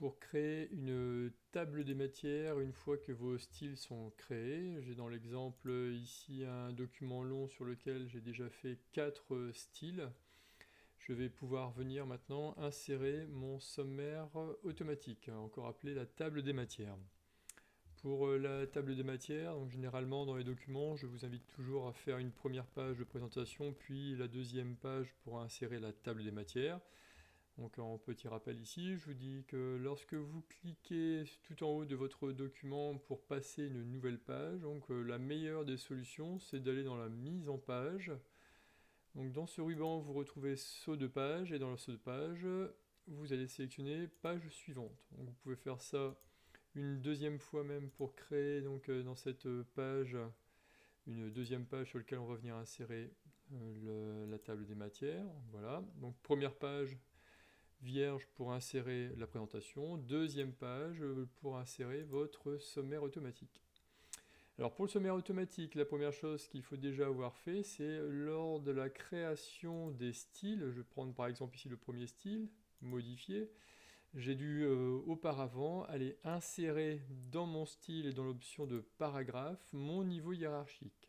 pour créer une table des matières une fois que vos styles sont créés. J'ai dans l'exemple ici un document long sur lequel j'ai déjà fait 4 styles. Je vais pouvoir venir maintenant insérer mon sommaire automatique, encore appelé la table des matières. Pour la table des matières, donc généralement dans les documents, je vous invite toujours à faire une première page de présentation, puis la deuxième page pour insérer la table des matières. Donc en petit rappel ici, je vous dis que lorsque vous cliquez tout en haut de votre document pour passer une nouvelle page, donc la meilleure des solutions, c'est d'aller dans la mise en page. Donc dans ce ruban, vous retrouvez saut de page, et dans le saut de page, vous allez sélectionner page suivante. Donc vous pouvez faire ça une deuxième fois même pour créer donc dans cette page une deuxième page sur laquelle on va venir insérer la table des matières. Voilà, donc première page vierge pour insérer la présentation, deuxième page pour insérer votre sommaire automatique. Alors pour le sommaire automatique, la première chose qu'il faut déjà avoir fait, c'est lors de la création des styles, je vais prendre par exemple ici le premier style, modifier, j'ai dû auparavant aller insérer dans mon style et dans l'option de paragraphe mon niveau hiérarchique.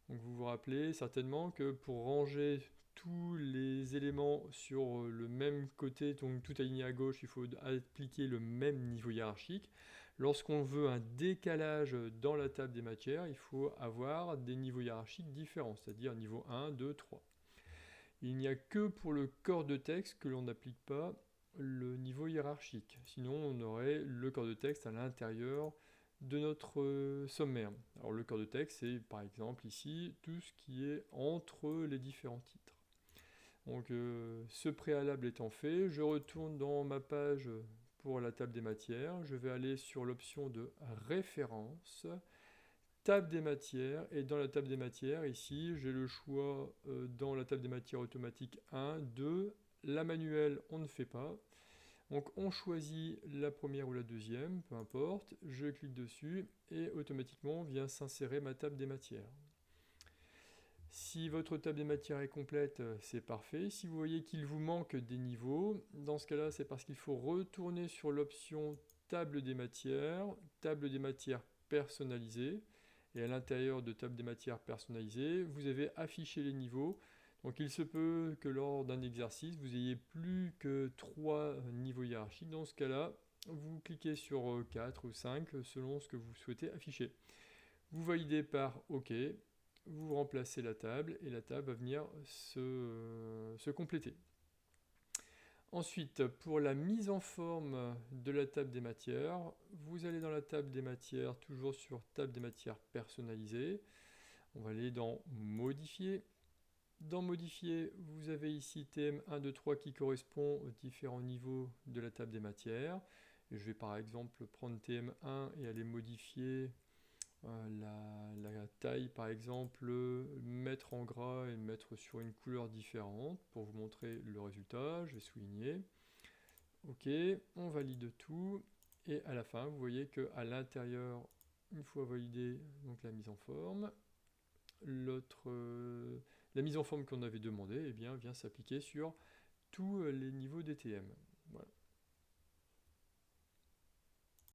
Donc vous vous rappelez certainement que pour ranger tous les éléments sur le même côté, donc tout aligné à gauche, il faut appliquer le même niveau hiérarchique. Lorsqu'on veut un décalage dans la table des matières, il faut avoir des niveaux hiérarchiques différents, c'est-à-dire niveau 1, 2, 3. Il n'y a que pour le corps de texte que l'on n'applique pas le niveau hiérarchique. Sinon, on aurait le corps de texte à l'intérieur de notre sommaire. Alors le corps de texte, c'est par exemple ici tout ce qui est entre les différents titres. Donc ce préalable étant fait, je retourne dans ma page pour la table des matières. Je vais aller sur l'option de référence, table des matières, et dans la table des matières, ici, j'ai le choix dans la table des matières automatique 1, 2, la manuelle, on ne fait pas. Donc on choisit la première ou la deuxième, peu importe, je clique dessus et automatiquement vient s'insérer ma table des matières. Si votre table des matières est complète, c'est parfait. Si vous voyez qu'il vous manque des niveaux, dans ce cas-là, c'est parce qu'il faut retourner sur l'option table des matières personnalisée. Et à l'intérieur de table des matières personnalisées, vous avez affiché les niveaux. Donc il se peut que lors d'un exercice, vous ayez plus que 3 niveaux hiérarchiques. Dans ce cas-là, vous cliquez sur 4 ou 5 selon ce que vous souhaitez afficher. Vous validez par OK, vous remplacez la table et la table va venir se compléter. Ensuite, pour la mise en forme de la table des matières, vous allez dans la table des matières, toujours sur table des matières personnalisées. On va aller dans Modifier. Dans Modifier, vous avez ici TM 1, 2, 3 qui correspond aux différents niveaux de la table des matières. Et je vais par exemple prendre TM1 et aller modifier la taille, par exemple, mettre en gras et mettre sur une couleur différente pour vous montrer le résultat. Je vais souligner. OK, on valide tout. Et à la fin, vous voyez qu'à l'intérieur, une fois validé donc la mise en forme, la mise en forme qu'on avait demandé eh bien, vient s'appliquer sur tous les niveaux DTM. Voilà.